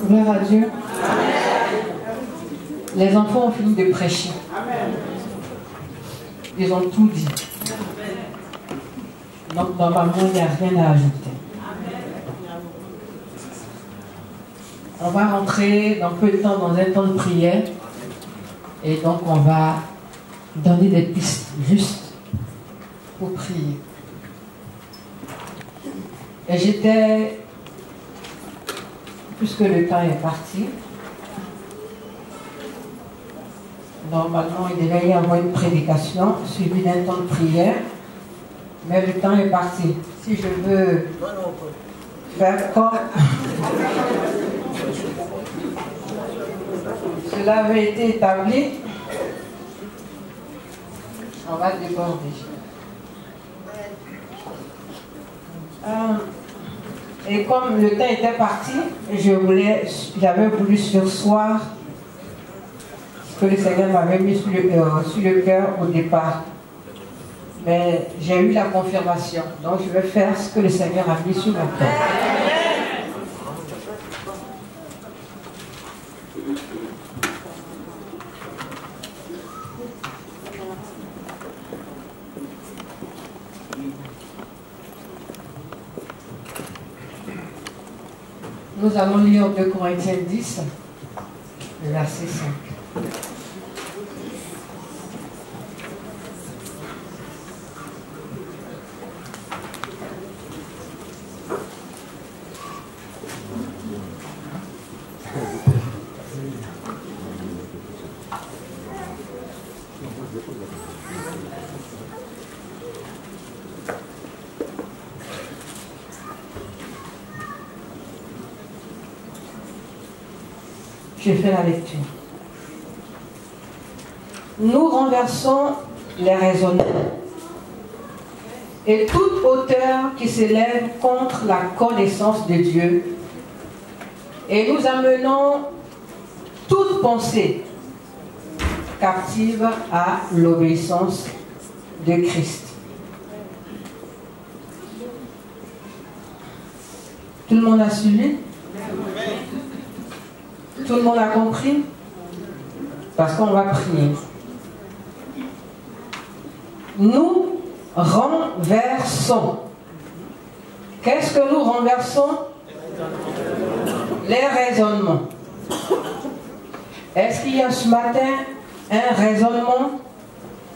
Gloire à Dieu. Les enfants ont fini de prêcher. Ils ont tout dit. Donc normalement, il n'y a rien à ajouter. On va rentrer dans peu de temps dans un temps de prière. Et donc on va donner des pistes juste pour prier. Et j'étais, puisque le temps est parti, normalement il devait y avoir une prédication suivie d'un temps de prière, mais le temps est parti. Si je veux faire comme cela avait été établi, on va déborder. Et comme le temps était parti, j'avais voulu surseoir ce que le Seigneur m'avait mis sur le cœur au départ. Mais j'ai eu la confirmation. Donc je vais faire ce que le Seigneur a mis sur mon cœur. Nous allons lire 2 Corinthiens 10, le verset 5. Je fais la lecture. Nous renversons les raisonnements et toute hauteur qui s'élève contre la connaissance de Dieu, et nous amenons toute pensée captive à l'obéissance de Christ. Tout le monde a suivi? Tout le monde a compris? Parce qu'on va prier. Nous renversons. Qu'est-ce que nous renversons? Les raisonnements. Est-ce qu'il y a ce matin un raisonnement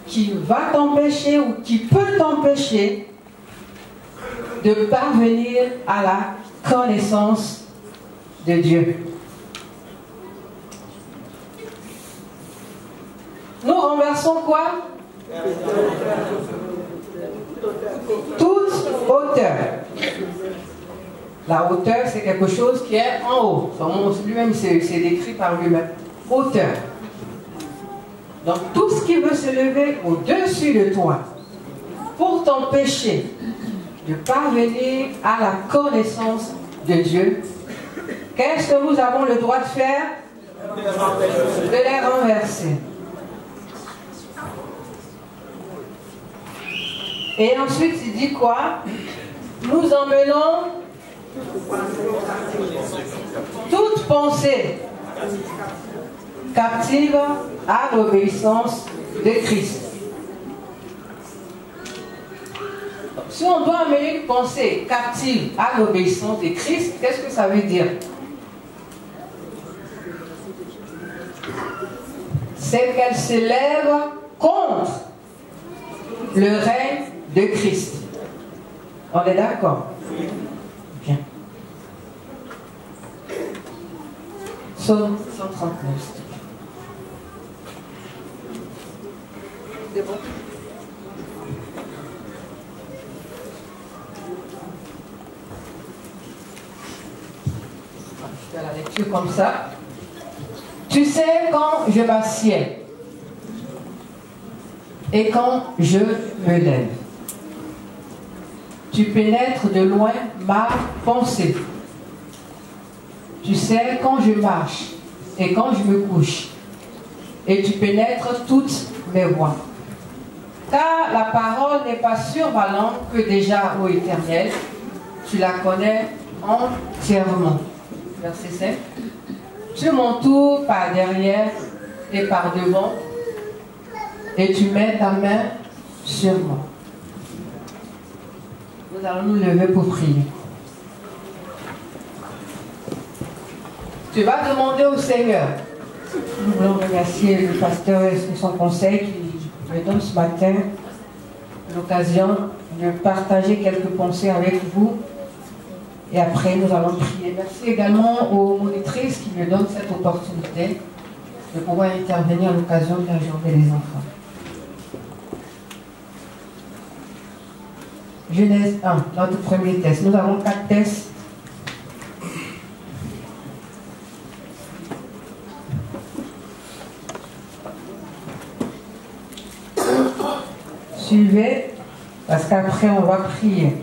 qui va t'empêcher ou qui peut t'empêcher de parvenir à la connaissance de Dieu? Nous renversons quoi? Toute hauteur. La hauteur, c'est quelque chose qui est en haut. Lui-même, c'est décrit par lui-même. Hauteur. Donc, tout ce qui veut se lever au-dessus de toi pour t'empêcher de parvenir à la connaissance de Dieu, qu'est-ce que nous avons le droit de faire? De les renverser. Et ensuite, il dit quoi? Nous emmenons toute pensée captive à l'obéissance de Christ. Si on doit amener une pensée captive à l'obéissance de Christ, qu'est-ce que ça veut dire? C'est qu'elle s'élève contre le règne de Christ. On est d'accord? Bien. Psaume 139. C'est bon? Je fais la lecture comme ça. Tu sais quand je m'assieds et quand je me lève. Tu pénètres de loin ma pensée. Tu sais quand je marche et quand je me couche. Et tu pénètres toutes mes voies. Car la parole n'est pas sur ma langue que déjà, ô Éternel, tu la connais entièrement. Verset 7. tu m'entoures par derrière et par devant et tu mets ta main sur moi. Nous allons nous lever pour prier. Tu vas demander au Seigneur. Nous voulons remercier le pasteur et son conseil qui me donne ce matin l'occasion de partager quelques pensées avec vous. Et après, nous allons prier. Merci également aux monitrices qui me donnent cette opportunité de pouvoir intervenir à l'occasion de la journée des enfants. Genèse 1, notre premier test. Nous avons 4 tests. Suivez, parce qu'après on va prier.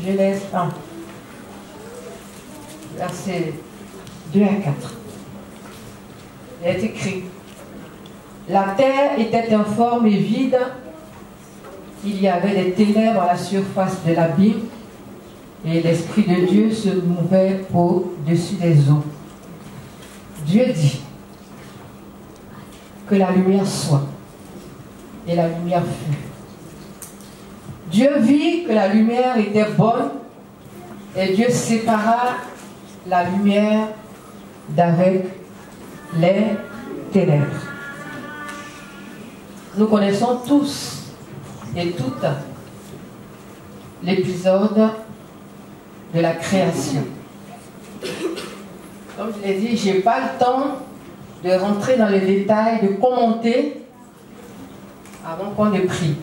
Genèse 1, versets 2 à 4. Il est écrit: la terre était informe et vide, il y avait des ténèbres à la surface de l'abîme, et l'Esprit de Dieu se mouvait au-dessus des eaux. Dieu dit que la lumière soit, et la lumière fut. Dieu vit que la lumière était bonne, et Dieu sépara la lumière d'avec les ténèbres. Nous connaissons tous et toutes l'épisode de la création. Comme je l'ai dit, je n'ai pas le temps de rentrer dans les détails, de commenter avant qu'on ait pris.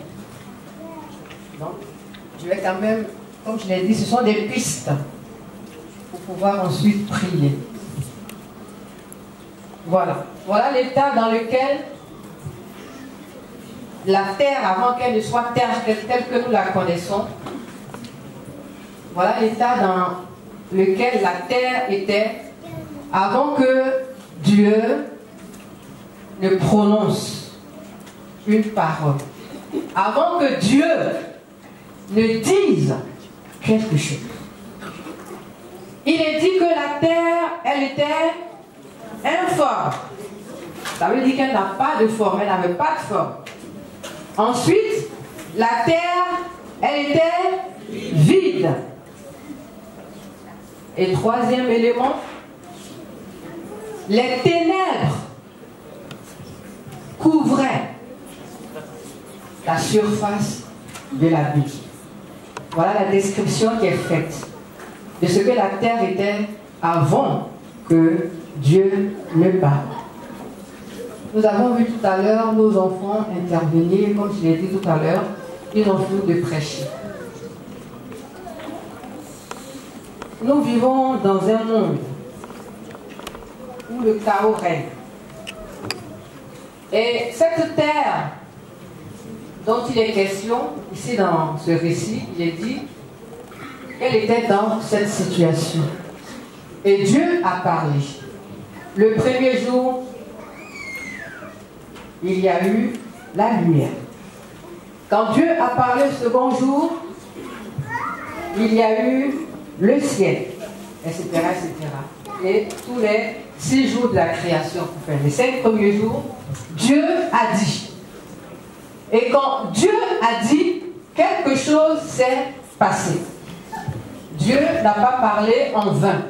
Donc, je vais quand même, comme je l'ai dit, ce sont des pistes pour pouvoir ensuite prier. Voilà. Voilà l'état dans lequel la terre, avant qu'elle ne soit terre telle que nous la connaissons, voilà l'état dans lequel la terre était avant que Dieu ne prononce une parole. Avant que Dieu ne dise quelque chose. Il est dit que la terre, elle était informe. Ça veut dire qu'elle n'a pas de forme, elle n'avait pas de forme. Ensuite, la terre, elle était vide. Et troisième élément, les ténèbres couvraient la surface de la vie. Voilà la description qui est faite de ce que la terre était avant que Dieu ne parle. Nous avons vu tout à l'heure nos enfants intervenir, comme je l'ai dit tout à l'heure, ils ont fini de prêcher. Nous vivons dans un monde où le chaos règne. Et cette terre dont il est question, ici dans ce récit, il est dit qu'elle était dans cette situation. Et Dieu a parlé. Le premier jour, il y a eu la lumière. Quand Dieu a parlé le second jour, il y a eu le ciel, etc., etc. Et tous les 6 jours de la création, enfin les 5 premiers jours, Dieu a dit. Et quand Dieu a dit, quelque chose s'est passé. Dieu n'a pas parlé en vain.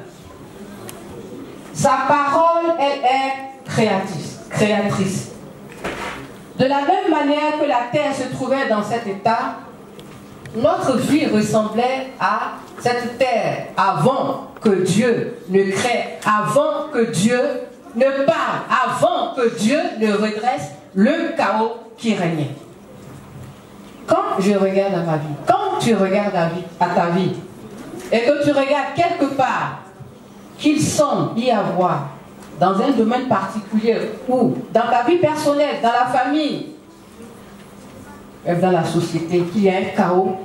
Sa parole, elle est créatrice. De la même manière que la terre se trouvait dans cet état, notre vie ressemblait à cette terre avant que Dieu ne crée, avant que Dieu ne parle, avant que Dieu ne redresse le chaos qui régnait. Quand je regarde à ma vie, quand tu regardes à ta vie, et que tu regardes quelque part qu'il semble y avoir dans un domaine particulier ou dans ta vie personnelle, dans la famille, même dans la société, qu'il y a un chaos,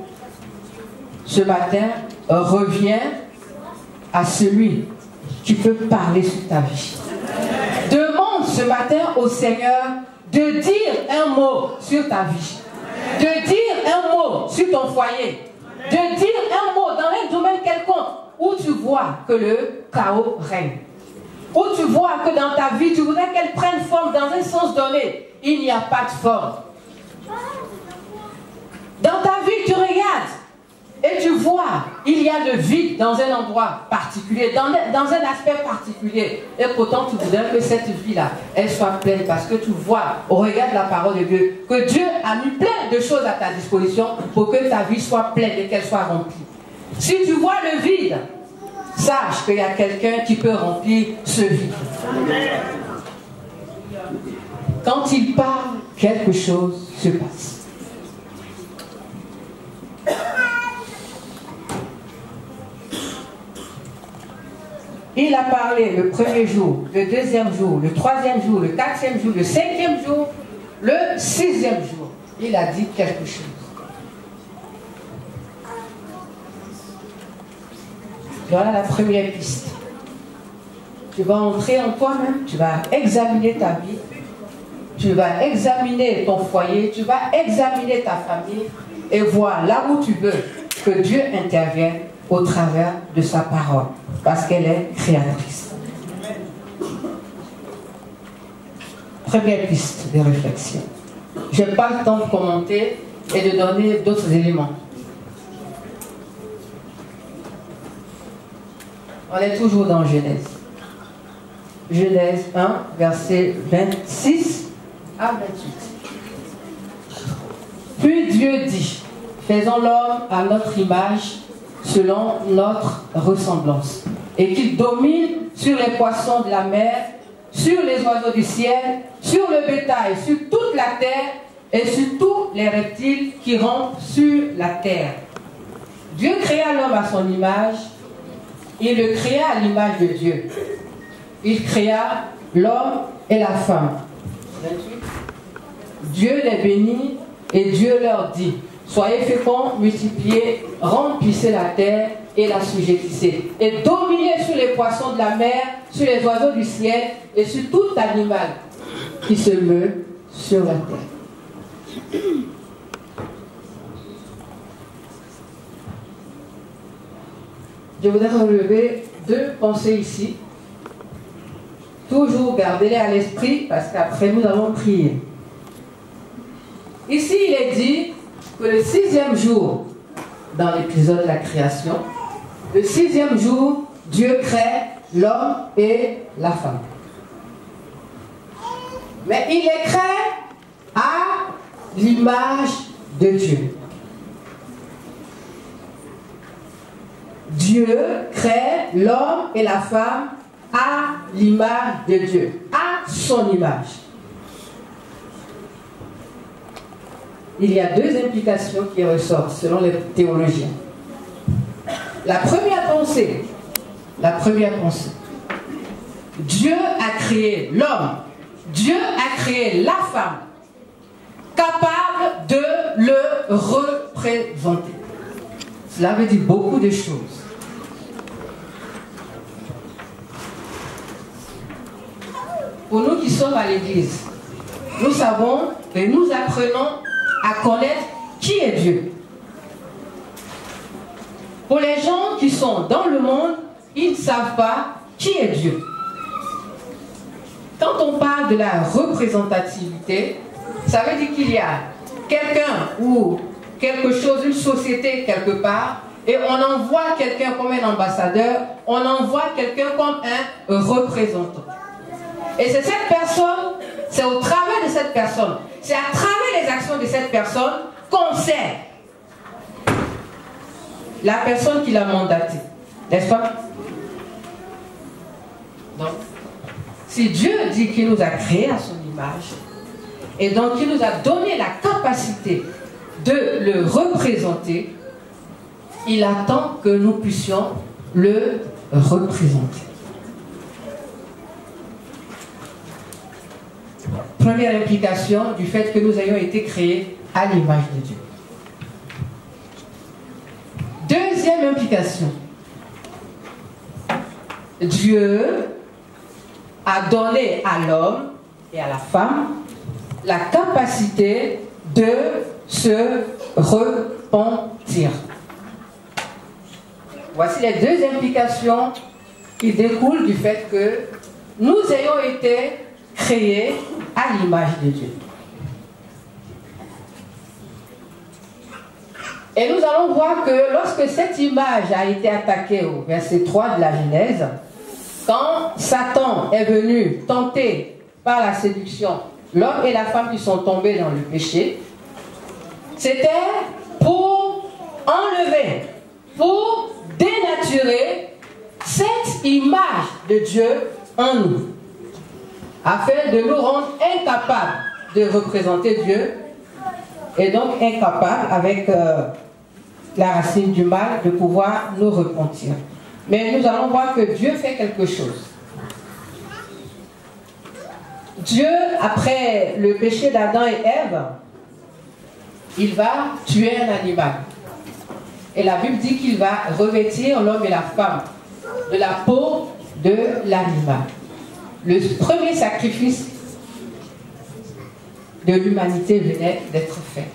ce matin, reviens à celui qui peut parler sur ta vie. Demande ce matin au Seigneur de dire un mot sur ta vie, de dire un mot sur ton foyer, de dire un mot dans un domaine quelconque où tu vois que le chaos règne, où tu vois que dans ta vie, tu voudrais qu'elle prenne forme dans un sens donné. Il n'y a pas de forme. Dans ta vie, tu regardes et tu vois, il y a le vide dans un endroit particulier, dans un aspect particulier. Et pourtant, tu voudrais que cette vie-là, elle soit pleine parce que tu vois, au regard de la parole de Dieu, que Dieu a mis plein de choses à ta disposition pour que ta vie soit pleine et qu'elle soit remplie. Si tu vois le vide, sache qu'il y a quelqu'un qui peut remplir ce vide. Quand il parle, quelque chose se passe. Il a parlé le premier jour, le deuxième jour, le troisième jour, le quatrième jour, le cinquième jour, le sixième jour. Il a dit quelque chose. Voilà la première piste. Tu vas entrer en toi-même, tu vas examiner ta vie, tu vas examiner ton foyer, tu vas examiner ta famille et voir là où tu veux que Dieu intervienne au travers de sa parole, parce qu'elle est créatrice. Première piste de réflexion. Je n'ai pas le temps de commenter et de donner d'autres éléments. On est toujours dans Genèse. Genèse 1, verset 26 à 28. Puis Dieu dit, faisons l'homme à notre image, selon notre ressemblance, et qu'il domine sur les poissons de la mer, sur les oiseaux du ciel, sur le bétail, sur toute la terre, et sur tous les reptiles qui rampent sur la terre. Dieu créa l'homme à son image, il le créa à l'image de Dieu. Il créa l'homme et la femme. 28. Dieu les bénit et Dieu leur dit, soyez féconds, multipliez, remplissez la terre et la sujettissez. Et dominez sur les poissons de la mer, sur les oiseaux du ciel et sur tout animal qui se meut sur la terre. Je voudrais relever deux pensées ici. Toujours gardez-les à l'esprit parce qu'après nous allons prier. Ici, il est dit que le sixième jour, dans l'épisode de la création, le sixième jour, Dieu crée l'homme et la femme. Mais il les crée à l'image de Dieu. Dieu crée l'homme et la femme à l'image de Dieu, à son image. Il y a deux implications qui ressortent selon les théologiens. La première pensée, Dieu a créé l'homme, Dieu a créé la femme, capable de le représenter. Cela veut dire beaucoup de choses. Pour nous qui sommes à l'église, nous savons et nous apprenons à connaître qui est Dieu. Pour les gens qui sont dans le monde, ils ne savent pas qui est Dieu. Quand on parle de la représentativité, ça veut dire qu'il y a quelqu'un ou quelque chose, une société quelque part, et on envoie quelqu'un comme un ambassadeur, on envoie quelqu'un comme un représentant. Et c'est cette personne, c'est au travers de cette personne, c'est à travers les actions de cette personne qu'on sait la personne qui l'a mandaté. N'est-ce pas? Donc, si Dieu dit qu'il nous a créés à son image, et donc il nous a donné la capacité de le représenter, il attend que nous puissions le représenter. Première implication du fait que nous ayons été créés à l'image de Dieu. Deuxième implication. Dieu a donné à l'homme et à la femme la capacité de se repentir. Voici les deux implications qui découlent du fait que nous ayons été créés à l'image de Dieu. Et nous allons voir que lorsque cette image a été attaquée au verset 3 de la Genèse, quand Satan est venu tenter par la séduction l'homme et la femme qui sont tombés dans le péché, c'était pour enlever, pour dénaturer cette image de Dieu en nous, afin de nous rendre incapables de représenter Dieu, et donc incapables, avec la racine du mal, de pouvoir nous repentir. Mais nous allons voir que Dieu fait quelque chose. Dieu, après le péché d'Adam et Ève, il va tuer un animal. Et la Bible dit qu'il va revêtir l'homme et la femme de la peau de l'animal. Le premier sacrifice de l'humanité venait d'être fait.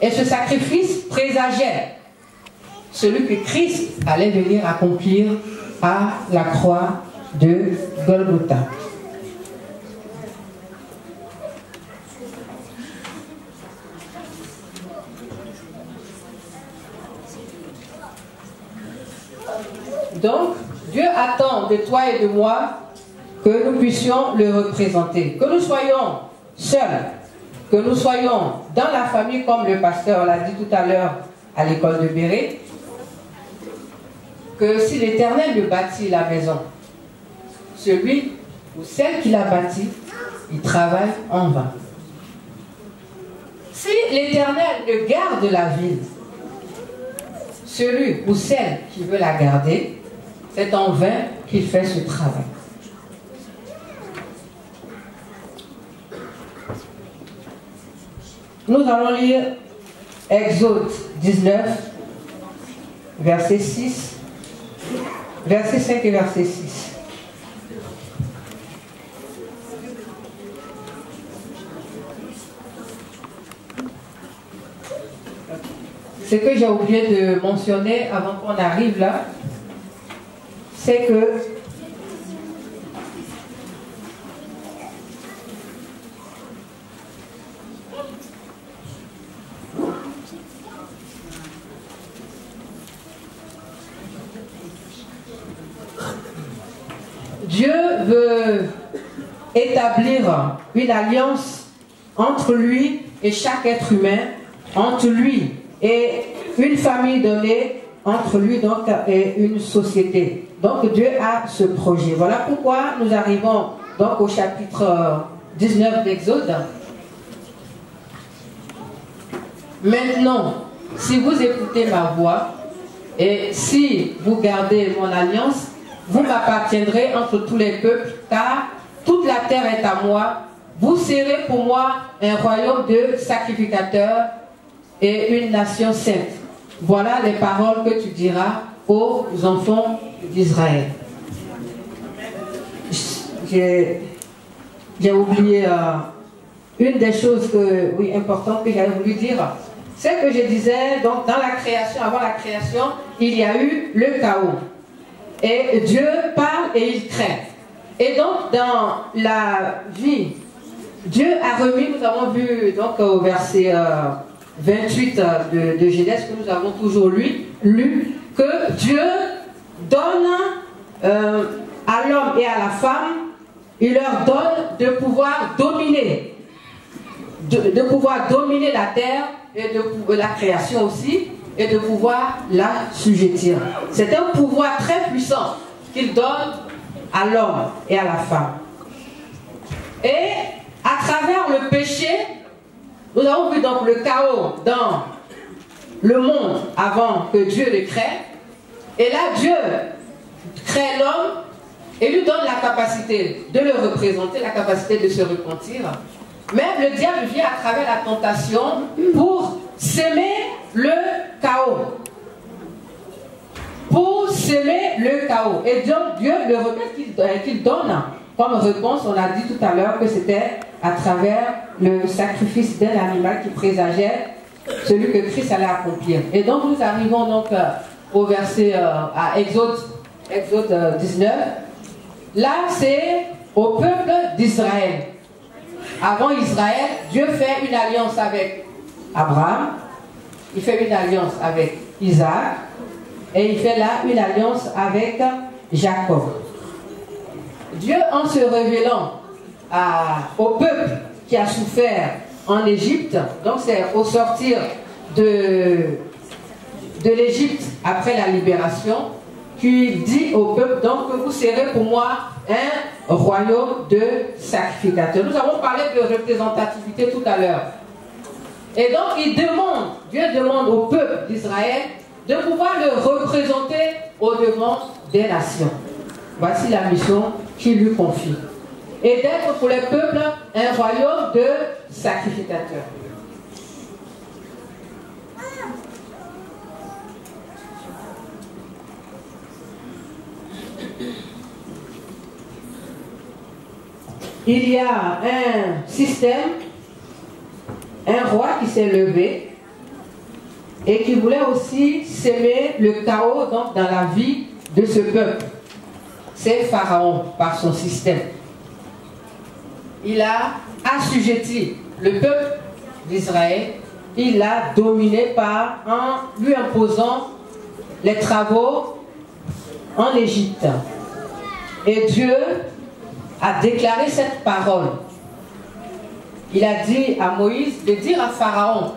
Et ce sacrifice présageait celui que Christ allait venir accomplir à la croix de Golgotha. Donc, Dieu attend de toi et de moi que nous puissions le représenter. Que nous soyons seuls, que nous soyons dans la famille, comme le pasteur l'a dit tout à l'heure à l'école de Béret, que si l'Éternel ne bâtit la maison, celui ou celle qui l'a bâtie, il travaille en vain. Si l'Éternel ne garde la ville, celui ou celle qui veut la garder, c'est en vain qu'il fait ce travail. Nous allons lire Exode 19, verset 6, verset 5 et verset 6. Ce que j'ai oublié de mentionner avant qu'on arrive là, c'est que Dieu veut établir une alliance entre lui et chaque être humain, entre lui et une famille donnée, entre lui donc et une société. Donc Dieu a ce projet. Voilà pourquoi nous arrivons donc au chapitre 19 d'Exode. Maintenant, si vous écoutez ma voix et si vous gardez mon alliance, vous m'appartiendrez entre tous les peuples, car toute la terre est à moi. Vous serez pour moi un royaume de sacrificateurs et une nation sainte. Voilà les paroles que tu diras aux enfants d'Israël. J'ai oublié une des choses importantes que j'avais voulu dire. C'est que je disais, donc dans la création, avant la création, il y a eu le chaos. Et Dieu parle et il crée. Et donc dans la vie, Dieu a remis, nous avons vu donc au verset 28 de Genèse que nous avons toujours lu, que Dieu donne à l'homme et à la femme, il leur donne de pouvoir dominer, de pouvoir dominer la terre et de la création aussi, et de pouvoir la sujettir. C'est un pouvoir très puissant qu'il donne à l'homme et à la femme. Et à travers le péché, nous avons vu donc le chaos dans le monde avant que Dieu le crée. Et là, Dieu crée l'homme et lui donne la capacité de le représenter, la capacité de se repentir. Mais le diable vient à travers la tentation pour s'aimer le chaos. Pour s'aimer le chaos. Et donc Dieu le remède qu'il donne comme réponse, on a dit tout à l'heure que c'était à travers le sacrifice d'un animal qui présageait celui que Christ allait accomplir. Et donc nous arrivons donc au verset à Exode 19. Là c'est au peuple d'Israël. Avant Israël, Dieu fait une alliance avec Abraham, il fait une alliance avec Isaac, et il fait là une alliance avec Jacob. Dieu, en se révélant au peuple qui a souffert en Égypte, donc c'est au sortir de l'Égypte après la libération, qu'il dit au peuple, donc vous serez pour moi un royaume de sacrificateurs. Nous avons parlé de représentativité tout à l'heure. Et donc Dieu demande au peuple d'Israël de pouvoir le représenter au devant des nations. Voici la mission qu'il lui confie. Et d'être pour les peuples un royaume de sacrificateurs. Il y a un système, un roi qui s'est levé et qui voulait aussi semer le chaos donc, dans la vie de ce peuple. C'est Pharaon par son système. Il a assujetti le peuple d'Israël, il l'a dominé en lui imposant les travaux en Égypte. Et Dieu a déclaré cette parole. Il a dit à Moïse de dire à Pharaon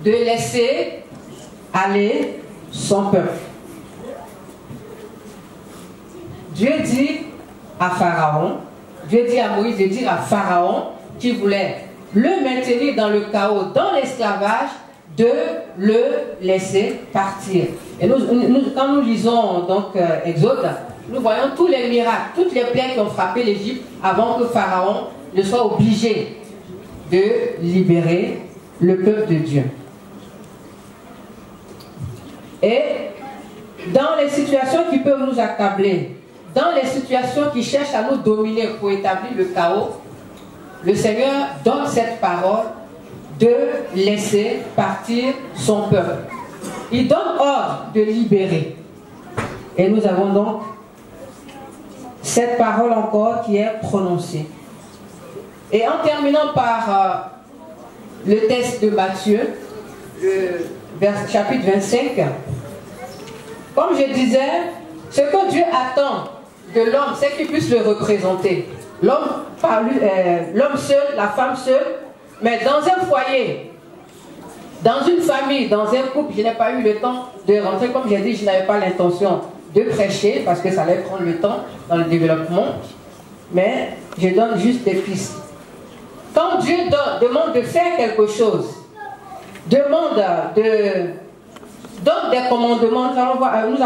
de laisser aller son peuple. Dieu dit à Pharaon, Dieu dit à Moïse de dire à Pharaon qui voulait le maintenir dans le chaos, dans l'esclavage, de le laisser partir. Et quand nous lisons donc Exode, nous voyons tous les miracles, toutes les plaies qui ont frappé l'Égypte avant que Pharaon ne soit obligé de libérer le peuple de Dieu. Et dans les situations qui peuvent nous accabler, dans les situations qui cherchent à nous dominer pour établir le chaos, le Seigneur donne cette parole de laisser partir son peuple. Il donne ordre de libérer. Et nous avons donc cette parole encore qui est prononcée. Et en terminant par le texte de Matthieu, chapitre 25, comme je disais, ce que Dieu attend de l'homme, c'est qu'il puisse le représenter. L'homme seul, la femme seule, mais dans un foyer, dans une famille, dans un couple, je n'ai pas eu le temps de rentrer, comme j'ai dit, je n'avais pas l'intention de prêcher, parce que ça allait prendre le temps dans le développement, mais je donne juste des pistes. Quand Dieu demande de faire quelque chose, donne des commandements, nous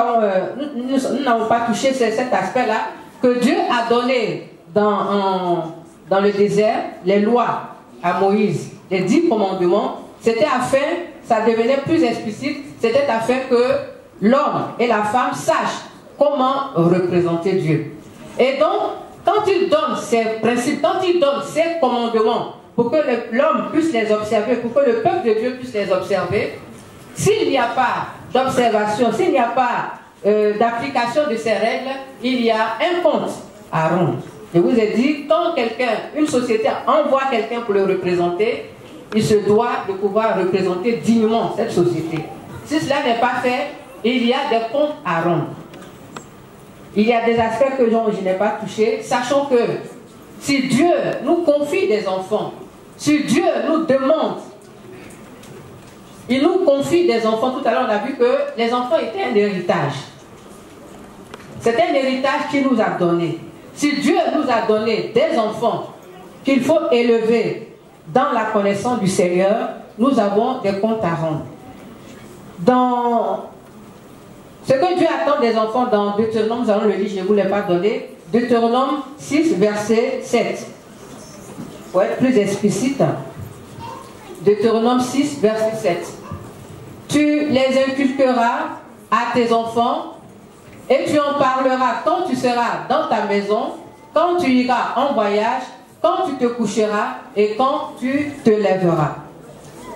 n'avons pas touché cet aspect-là, que Dieu a donné dans le désert, les lois à Moïse, les 10 commandements, c'était afin, ça devenait plus explicite, c'était afin que l'homme et la femme sachent comment représenter Dieu. Et donc, quand il donne ces principes, quand il donne ces commandements, pour que l'homme puisse les observer, pour que le peuple de Dieu puisse les observer, s'il n'y a pas d'observation, s'il n'y a pas d'application de ces règles, il y a un compte à rendre. Je vous ai dit, quand une société envoie quelqu'un pour le représenter, il se doit de pouvoir représenter dignement cette société. Si cela n'est pas fait, il y a des comptes à rendre. Il y a des aspects que je n'ai pas touchés, sachant que si Dieu nous confie des enfants, si Dieu nous demande, il nous confie des enfants. Tout à l'heure, on a vu que les enfants étaient un héritage. C'est un héritage qu'il nous a donné. Si Dieu nous a donné des enfants qu'il faut élever dans la connaissance du Seigneur, nous avons des comptes à rendre. Dans ce que Dieu attend des enfants dans Deutéronome, nous allons le lire, je ne vous l'ai pas donné. Deutéronome 6, verset 7. Pour être plus explicite. Deutéronome 6, verset 7. Tu les inculqueras à tes enfants et tu en parleras quand tu seras dans ta maison, quand tu iras en voyage, quand tu te coucheras et quand tu te lèveras.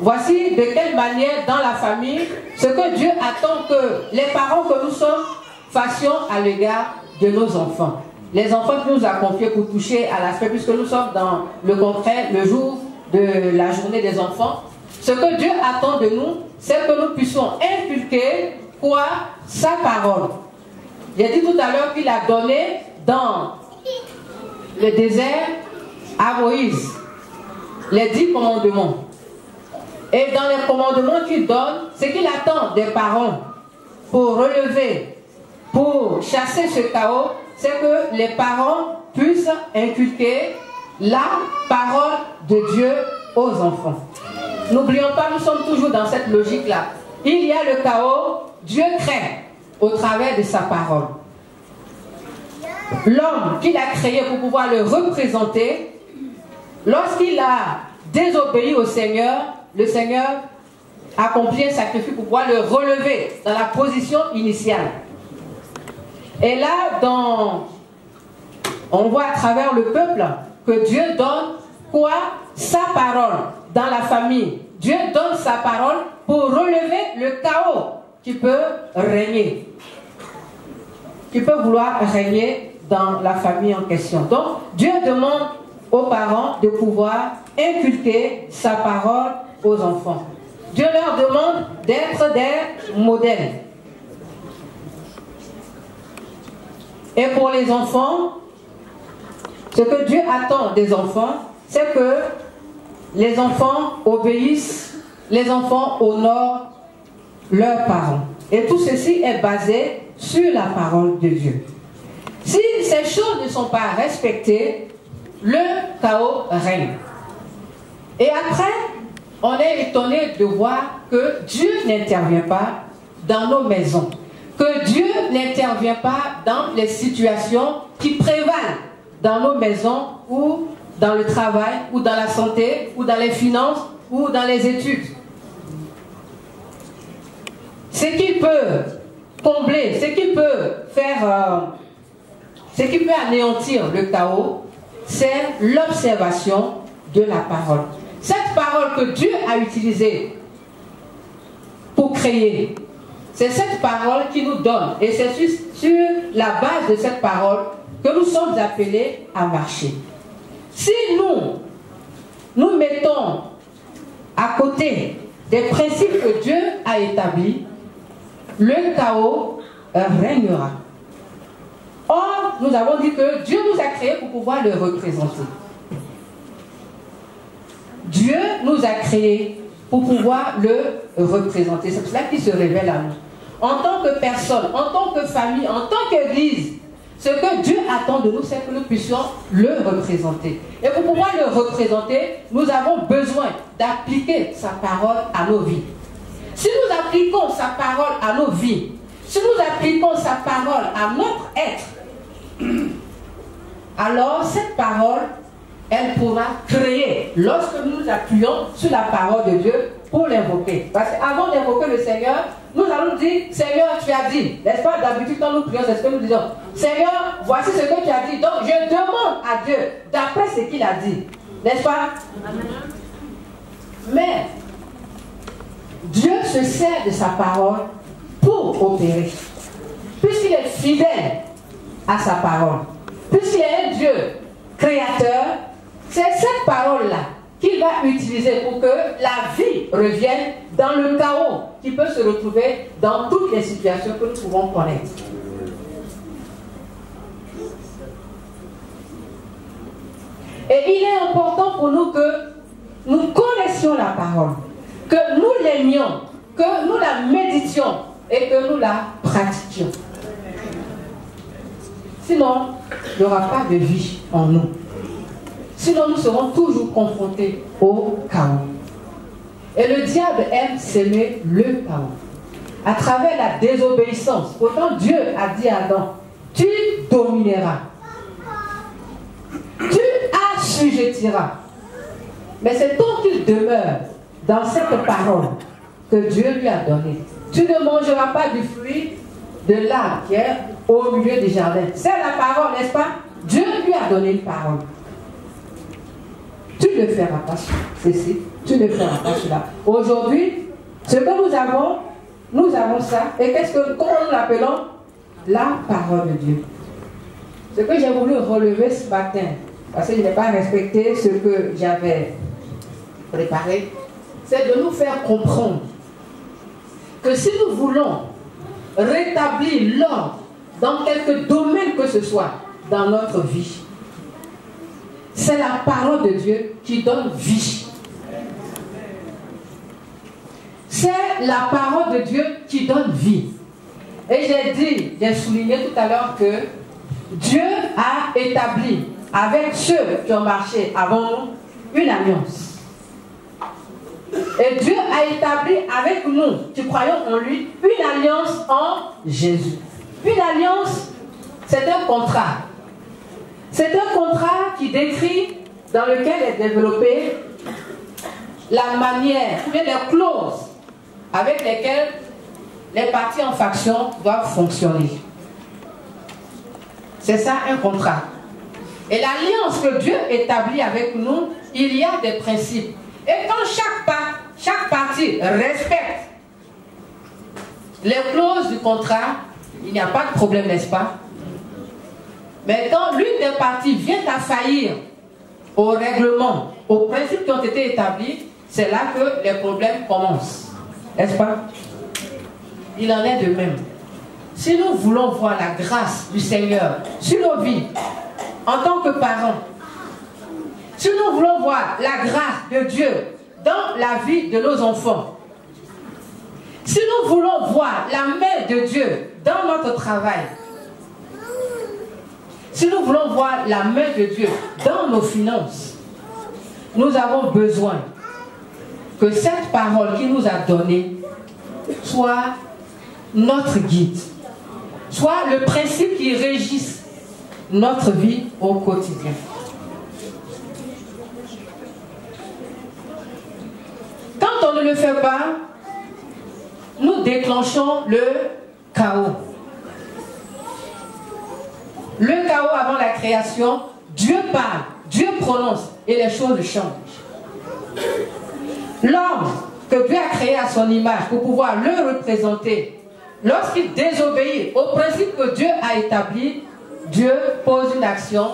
Voici de quelle manière dans la famille, ce que Dieu attend que les parents que nous sommes fassions à l'égard de nos enfants. Les enfants qui nous a confiés pour toucher à l'aspect, puisque nous sommes dans le concret, le jour de la journée des enfants. Ce que Dieu attend de nous, c'est que nous puissions inculquer quoi? Sa parole. J'ai dit tout à l'heure qu'il a donné dans le désert à Moïse les 10 commandements. Et dans les commandements qu'il donne, ce qu'il attend des parents pour relever, pour chasser ce chaos, c'est que les parents puissent inculquer la parole de Dieu aux enfants. N'oublions pas, nous sommes toujours dans cette logique-là. Il y a le chaos, Dieu crée au travers de sa parole. L'homme qu'il a créé pour pouvoir le représenter, lorsqu'il a désobéi au Seigneur, le Seigneur accomplit un sacrifice pour pouvoir le relever dans la position initiale. Et là, on voit à travers le peuple que Dieu donne quoi? Sa parole dans la famille. Dieu donne sa parole pour relever le chaos qui peut régner, qui peut vouloir régner dans la famille en question. Donc, Dieu demande aux parents de pouvoir inculquer sa parole aux enfants. Dieu leur demande d'être des modèles. Et pour les enfants, ce que Dieu attend des enfants, c'est que les enfants obéissent, les enfants honorent leurs parents. Et tout ceci est basé sur la parole de Dieu. Si ces choses ne sont pas respectées, le chaos règne. Et après, on est étonné de voir que Dieu n'intervient pas dans nos maisons, que Dieu n'intervient pas dans les situations qui prévalent dans nos maisons ou dans le travail ou dans la santé ou dans les finances ou dans les études. Ce qui peut combler, ce qui peut faire, ce qui peut anéantir le chaos, c'est l'observation de la parole. Cette parole que Dieu a utilisée pour créer, c'est cette parole qui nous donne, et c'est sur la base de cette parole que nous sommes appelés à marcher. Si nous mettons à côté des principes que Dieu a établis, le chaos régnera. Or, nous avons dit que Dieu nous a créés pour pouvoir le représenter. Dieu nous a créés pour pouvoir le représenter. C'est pour cela qu'il se révèle à nous. En tant que personne, en tant que famille, en tant qu'Église, ce que Dieu attend de nous, c'est que nous puissions le représenter. Et pour pouvoir le représenter, nous avons besoin d'appliquer sa parole à nos vies. Si nous appliquons sa parole à nos vies, si nous appliquons sa parole à notre être, alors cette parole, elle pourra créer, lorsque nous nous appuyons sur la parole de Dieu pour l'invoquer. Parce qu'avant d'invoquer le Seigneur, nous allons dire, Seigneur, tu as dit. N'est-ce pas? D'habitude, quand nous prions, c'est ce que nous disons. Seigneur, voici ce que tu as dit. Donc, je demande à Dieu, d'après ce qu'il a dit. N'est-ce pas? Mais, Dieu se sert de sa parole pour opérer. Puisqu'il est fidèle à sa parole, puisqu'il est un Dieu créateur, c'est cette parole-là qu'il va utiliser pour que la vie revienne dans le chaos qui peut se retrouver dans toutes les situations que nous pouvons connaître. Et il est important pour nous que nous connaissions la parole, que nous l'aimions, que nous la méditions et que nous la pratiquions. Sinon, il n'y aura pas de vie en nous. Sinon, nous serons toujours confrontés au chaos. Et le diable aime s'aimer le chaos. À travers la désobéissance, pourtant Dieu a dit à Adam, tu domineras. Tu assujettiras. Mais c'est tant qu'il demeure dans cette parole que Dieu lui a donnée. Tu ne mangeras pas du fruit de l'arbre qui est au milieu du jardin. C'est la parole, n'est-ce pas? Dieu lui a donné une parole. tu ne feras pas ceci, tu ne feras pas cela. Aujourd'hui, ce que nous avons ça. Et comment nous l'appelons? La parole de Dieu. Ce que j'ai voulu relever ce matin, parce que je n'ai pas respecté ce que j'avais préparé, c'est de nous faire comprendre que si nous voulons rétablir l'ordre dans quelque domaine que ce soit dans notre vie, c'est la parole de Dieu qui donne vie. C'est la parole de Dieu qui donne vie. Et j'ai souligné tout à l'heure que Dieu a établi avec ceux qui ont marché avant nous une alliance. Et Dieu a établi avec nous, qui croyons en lui, une alliance en Jésus. Une alliance, c'est un contrat. C'est un contrat qui décrit, dans lequel est développée la manière, ou bien les clauses avec lesquelles les parties en faction doivent fonctionner. C'est ça un contrat. Et l'alliance que Dieu établit avec nous, il y a des principes. Et quand chaque partie respecte les clauses du contrat, il n'y a pas de problème, n'est-ce pas? Mais quand l'une des parties vient à faillir au règlement, aux principes qui ont été établis, c'est là que les problèmes commencent. N'est-ce pas? Il en est de même. Si nous voulons voir la grâce du Seigneur sur nos vies, en tant que parents, si nous voulons voir la grâce de Dieu dans la vie de nos enfants, si nous voulons voir la main de Dieu dans notre travail, si nous voulons voir la main de Dieu dans nos finances, nous avons besoin que cette parole qu'il nous a donnée soit notre guide, soit le principe qui régisse notre vie au quotidien. Quand on ne le fait pas, nous déclenchons le chaos. Le chaos avant la création, Dieu parle, Dieu prononce et les choses changent. L'homme que Dieu a créé à son image pour pouvoir le représenter, lorsqu'il désobéit au principe que Dieu a établi, Dieu pose une action,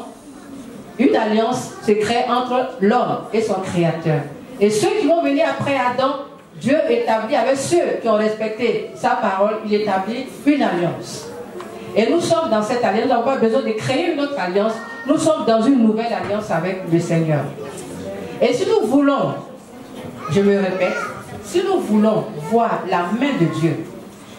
une alliance se crée entre l'homme et son créateur. Et ceux qui vont venir après Adam, Dieu établit avec ceux qui ont respecté sa parole, il établit une alliance. Et nous sommes dans cette alliance, nous n'avons pas besoin de créer une autre alliance, nous sommes dans une nouvelle alliance avec le Seigneur. Et si nous voulons, je me répète, si nous voulons voir la main de Dieu,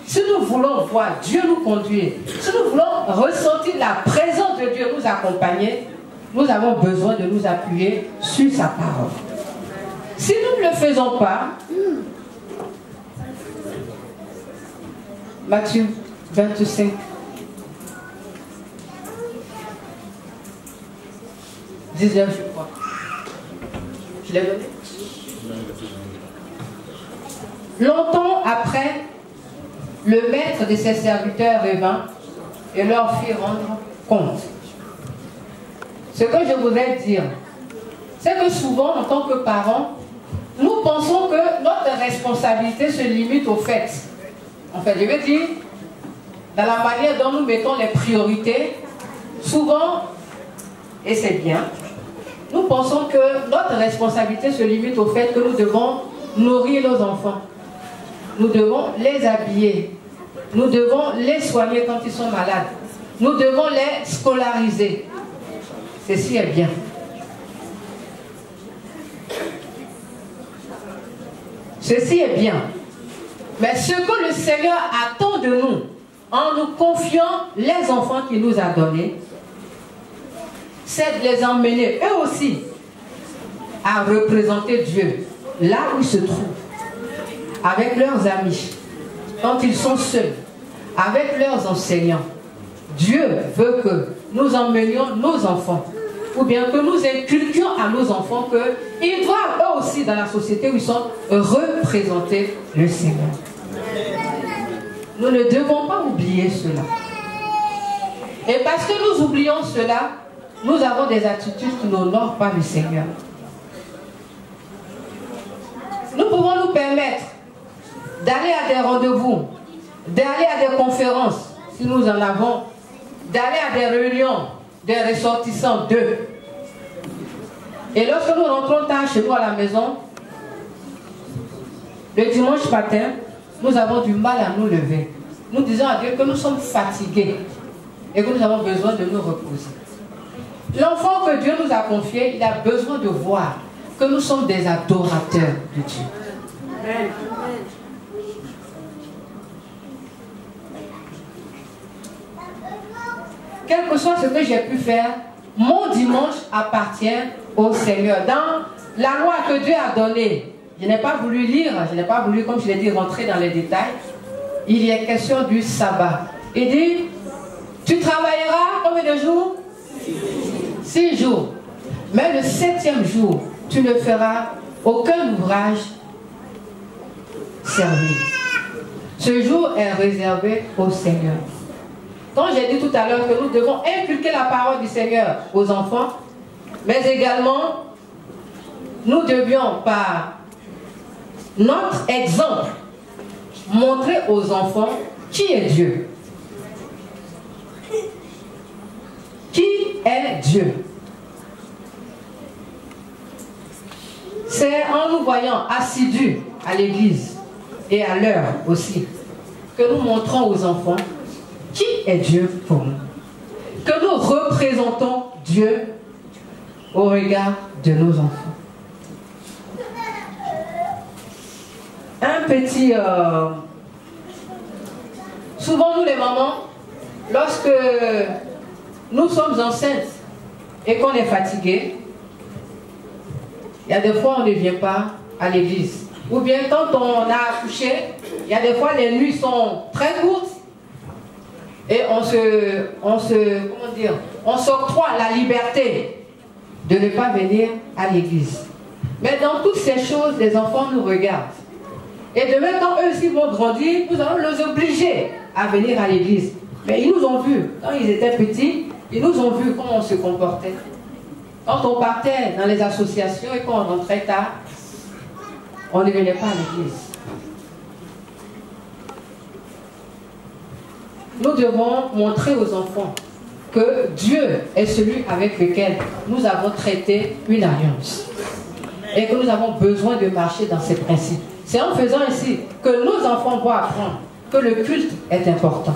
si nous voulons voir Dieu nous conduire, si nous voulons ressentir la présence de Dieu nous accompagner, nous avons besoin de nous appuyer sur sa parole. Si nous ne le faisons pas, Matthieu 25, « 19, je crois. Je l'ai donné. Longtemps après, le maître de ses serviteurs revint et leur fit rendre compte. Ce que je voudrais dire, c'est que souvent, en tant que parents, nous pensons que notre responsabilité se limite au fait. En fait, je veux dire, dans la manière dont nous mettons les priorités, souvent, et c'est bien, nous pensons que notre responsabilité se limite au fait que nous devons nourrir nos enfants. Nous devons les habiller. Nous devons les soigner quand ils sont malades. Nous devons les scolariser. Ceci est bien. Ceci est bien. Mais ce que le Seigneur attend de nous, en nous confiant les enfants qu'il nous a donnés, c'est de les emmener eux aussi à représenter Dieu là où ils se trouvent, avec leurs amis, quand ils sont seuls, avec leurs enseignants. Dieu veut que nous emmenions nos enfants, ou bien que nous inculquions à nos enfants qu'ils doivent eux aussi dans la société où ils sont représenter le Seigneur. Nous ne devons pas oublier cela. Et parce que nous oublions cela, nous avons des attitudes qui n'honorent pas le Seigneur. permettre d'aller à des rendez-vous, d'aller à des conférences, si nous en avons, d'aller à des réunions des ressortissants d'eux. Et lorsque nous rentrons tard chez nous à la maison, le dimanche matin, nous avons du mal à nous lever. Nous disons à Dieu que nous sommes fatigués et que nous avons besoin de nous reposer. L'enfant que Dieu nous a confié, il a besoin de voir que nous sommes des adorateurs de Dieu. Amen. Quel que soit ce que j'ai pu faire, mon dimanche appartient au Seigneur. Dans la loi que Dieu a donnée, je n'ai pas voulu lire, je n'ai pas voulu, comme je l'ai dit, rentrer dans les détails. Il y a question du sabbat. Il dit, tu travailleras combien de jours? 6 jours. Mais le 7e jour, tu ne feras aucun ouvrage servi. Ce jour est réservé au Seigneur. Quand j'ai dit tout à l'heure que nous devons inculquer la parole du Seigneur aux enfants, mais également, nous devions par notre exemple montrer aux enfants qui est Dieu. Qui est Dieu? C'est en nous voyant assidus à l'église et à l'heure aussi que nous montrons aux enfants qui est Dieu pour nous. Que nous représentons Dieu au regard de nos enfants. Un petit... Souvent, nous les mamans, lorsque nous sommes enceintes et qu'on est fatigué, il y a des fois on ne vient pas à l'église. Ou bien quand on a accouché, il y a des fois les nuits sont très courtes et on s'octroie la liberté de ne pas venir à l'église. Mais dans toutes ces choses, les enfants nous regardent. Et demain, quand eux aussi vont grandir, nous allons les obliger à venir à l'église. Mais ils nous ont vus, quand ils étaient petits, ils nous ont vus comment on se comportait. Quand on partait dans les associations et quand on rentrait tard, on ne venait pas à l'église. Nous devons montrer aux enfants que Dieu est celui avec lequel nous avons traité une alliance. Et que nous avons besoin de marcher dans ces principes. C'est en faisant ainsi que nos enfants vont apprendre que le culte est important.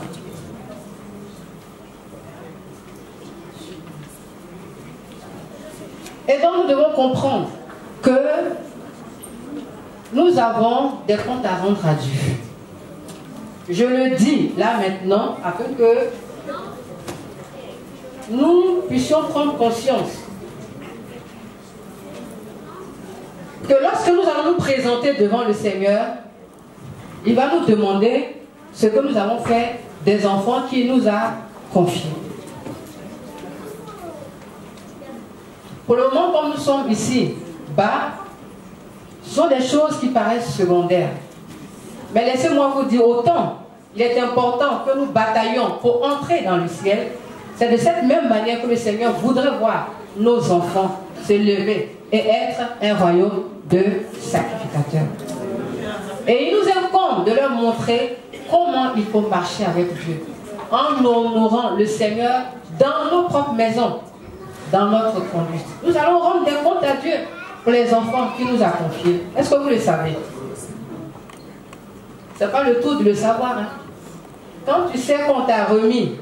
Et donc nous devons comprendre que nous avons des comptes à rendre à Dieu. Je le dis là maintenant afin que nous puissions prendre conscience que lorsque nous allons nous présenter devant le Seigneur, il va nous demander ce que nous avons fait des enfants qu'il nous a confiés. Pour le moment, comme nous sommes ici, bas, ce sont des choses qui paraissent secondaires. Mais laissez-moi vous dire, autant il est important que nous bataillons pour entrer dans le ciel, c'est de cette même manière que le Seigneur voudrait voir nos enfants se lever et être un royaume de sacrificateurs. Et il nous incombe de leur montrer comment il faut marcher avec Dieu, en honorant le Seigneur dans nos propres maisons, dans notre conduite. Nous allons rendre des comptes à Dieu pour les enfants qu'il nous a confiés. Est-ce que vous le savez? Ce n'est pas le tout de le savoir. Hein? Quand tu sais qu'on t'a remis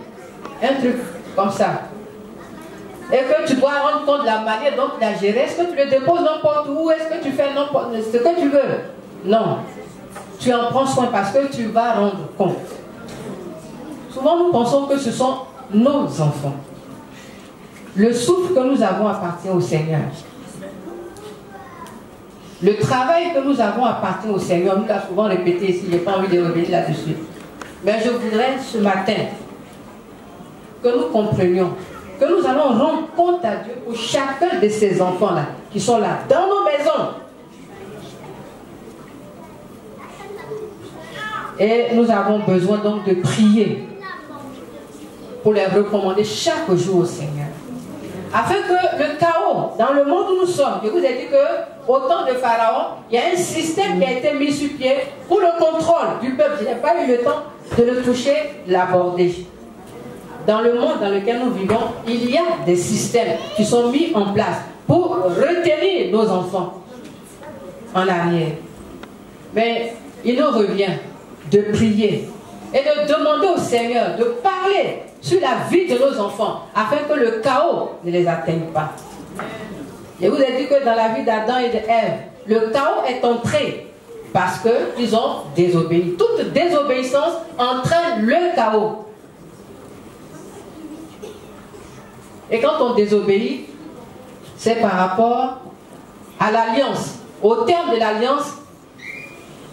un truc comme ça, et que tu dois rendre compte de la manière dont tu l'as géré, est-ce que tu le déposes n'importe où? Est-ce que tu fais n'importe ce que tu veux? Non. Tu en prends soin parce que tu vas rendre compte. Souvent, nous pensons que ce sont nos enfants. Le souffle que nous avons appartient au Seigneur. Le travail que nous avons appartient au Seigneur. Nous l'avons souvent répété ici, je n'ai pas envie de revenir là-dessus. Mais je voudrais ce matin que nous comprenions que nous allons rendre compte à Dieu pour chacun de ces enfants-là qui sont là, dans nos maisons. Et nous avons besoin donc de prier pour les recommander chaque jour au Seigneur. Afin que le chaos dans le monde où nous sommes, je vous ai dit que au temps de Pharaon, il y a un système qui a été mis sur pied pour le contrôle du peuple. Je n'ai pas eu le temps de le toucher, l'aborder. Dans le monde dans lequel nous vivons, il y a des systèmes qui sont mis en place pour retenir nos enfants en arrière. Mais il nous revient de prier et de demander au Seigneur de parler sur la vie de nos enfants afin que le chaos ne les atteigne pas. Je vous ai dit que dans la vie d'Adam et d'Ève, le chaos est entré parce qu'ils ont désobéi. Toute désobéissance entraîne le chaos. Et quand on désobéit, c'est par rapport à l'alliance, au terme de l'alliance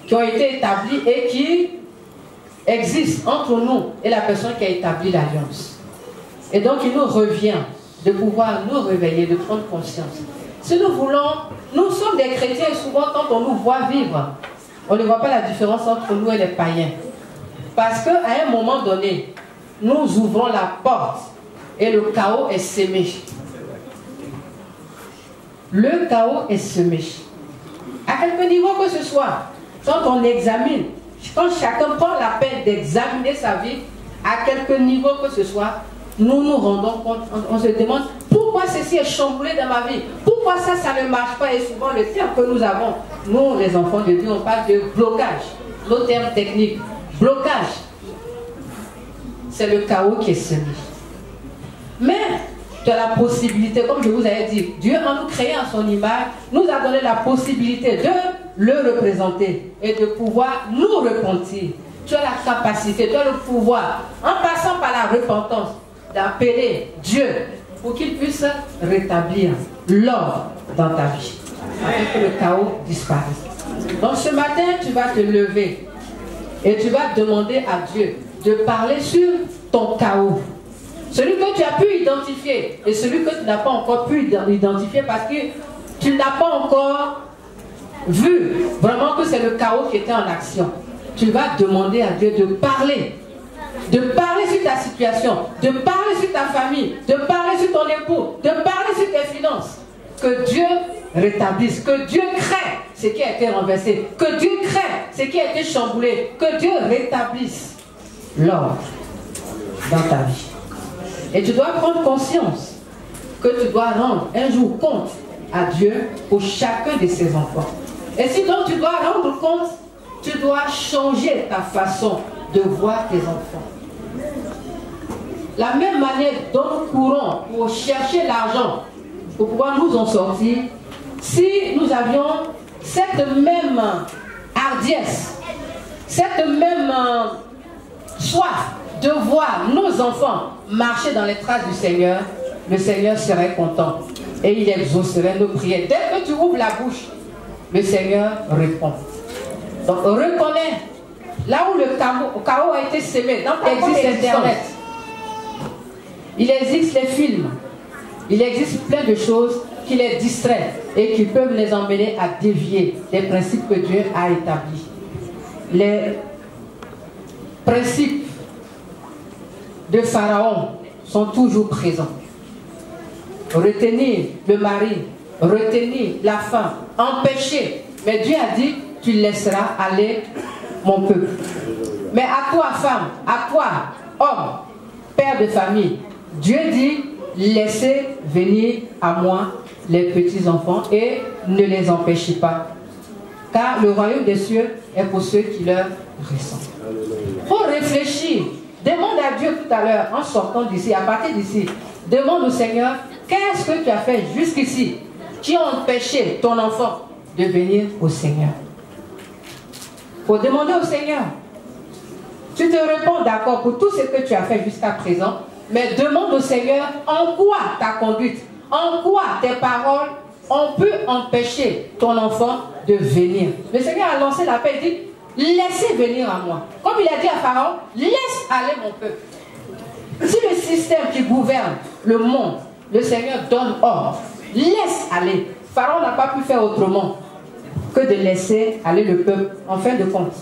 qui ont été établis et qui existent entre nous et la personne qui a établi l'alliance. Et donc il nous revient de pouvoir nous réveiller, de prendre conscience. Si nous voulons, nous sommes des chrétiens et souvent quand on nous voit vivre, on ne voit pas la différence entre nous et les païens. Parce qu'à un moment donné, nous ouvrons la porte et le chaos est semé. Le chaos est semé. À quelque niveau que ce soit, quand on examine, quand chacun prend la peine d'examiner sa vie, à quelque niveau que ce soit, nous nous rendons compte, on se demande pourquoi ceci est chamboulé dans ma vie, pourquoi ça ne marche pas. Et souvent le terme que nous avons, nous les enfants de Dieu, on parle de blocage, nos termes techniques, blocage, c'est le chaos qui est semé. Mais tu as la possibilité, comme je vous avais dit, Dieu en nous créant à son image, nous a donné la possibilité de le représenter et de pouvoir nous repentir. Tu as la capacité, tu as le pouvoir, en passant par la repentance, d'appeler Dieu pour qu'il puisse rétablir l'ordre dans ta vie, afin que le chaos disparaisse. Donc ce matin, tu vas te lever et tu vas demander à Dieu de parler sur ton chaos. Celui que tu as pu identifier et celui que tu n'as pas encore pu identifier parce que tu n'as pas encore vu vraiment que c'est le chaos qui était en action. Tu vas demander à Dieu de parler sur ta situation, de parler sur ta famille, de parler sur ton époux, de parler sur tes finances. Que Dieu rétablisse, que Dieu crée ce qui a été renversé, que Dieu crée ce qui a été chamboulé, que Dieu rétablisse l'ordre dans ta vie. Et tu dois prendre conscience que tu dois rendre un jour compte à Dieu pour chacun de ses enfants. Et si donc tu dois rendre compte, tu dois changer ta façon de voir tes enfants. La même manière dont nous courons pour chercher l'argent, pour pouvoir nous en sortir, si nous avions cette même hardiesse, cette même soif de voir nos enfants marcher dans les traces du Seigneur, le Seigneur serait content et il exaucerait nos prières. Dès que tu ouvres la bouche, le Seigneur répond. Donc reconnais là où le chaos a été semé. Donc il existe Internet, il existe les films, il existe plein de choses qui les distraient et qui peuvent les emmener à dévier des principes que Dieu a établis. Les principes de Pharaon sont toujours présents. Retenir le mari, retenir la femme, empêcher. Mais Dieu a dit, tu laisseras aller mon peuple. Mais à toi, femme, à toi, homme, père de famille, Dieu dit, laissez venir à moi les petits-enfants et ne les empêchez pas. Car le royaume des cieux est pour ceux qui leur ressemblent. Il faut réfléchir. Demande à Dieu tout à l'heure, en sortant d'ici, à partir d'ici, demande au Seigneur, qu'est-ce que tu as fait jusqu'ici qui a empêché ton enfant de venir au Seigneur? Il faut demander au Seigneur. Tu te réponds d'accord pour tout ce que tu as fait jusqu'à présent, mais demande au Seigneur en quoi ta conduite, en quoi tes paroles ont pu empêcher ton enfant de venir. Le Seigneur a lancé l'appel, il dit, laissez venir à moi. Comme il a dit à Pharaon, laisse aller mon peuple. Si le système qui gouverne le monde, le Seigneur donne ordre, laisse aller. Pharaon n'a pas pu faire autrement que de laisser aller le peuple en fin de compte.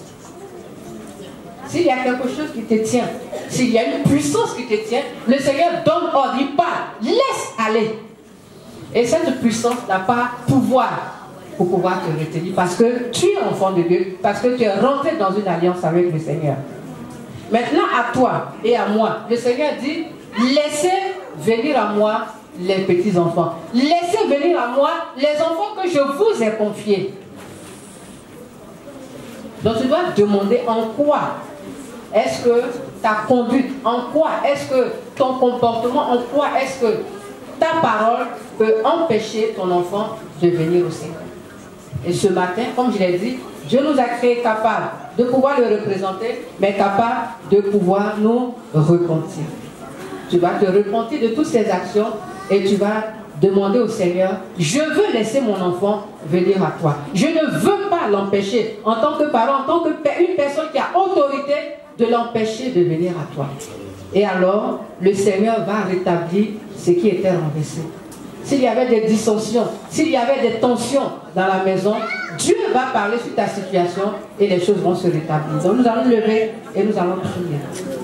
S'il y a quelque chose qui te tient, s'il y a une puissance qui te tient, le Seigneur donne ordre, il parle, laisse aller. Et cette puissance n'a pas pouvoir pour pouvoir te retenir. Parce que tu es enfant de Dieu, parce que tu es rentré dans une alliance avec le Seigneur. Maintenant, à toi et à moi, le Seigneur dit, laissez venir à moi les petits-enfants. Laissez venir à moi les enfants que je vous ai confiés. Donc tu dois demander en quoi est-ce que ta conduite, en quoi est-ce que ton comportement, en quoi est-ce que ta parole peut empêcher ton enfant de venir au Seigneur. Et ce matin, comme je l'ai dit, Dieu nous a créés capables de pouvoir le représenter, mais capables de pouvoir nous repentir. Tu vas te repentir de toutes ces actions et tu vas demander au Seigneur, je veux laisser mon enfant venir à toi. Je ne veux pas l'empêcher en tant que parent, en tant qu'une personne qui a autorité, de l'empêcher de venir à toi. Et alors, le Seigneur va rétablir ce qui était renversé. S'il y avait des dissensions, s'il y avait des tensions dans la maison, Dieu va parler sur ta situation et les choses vont se rétablir. Donc nous allons lever et nous allons prier.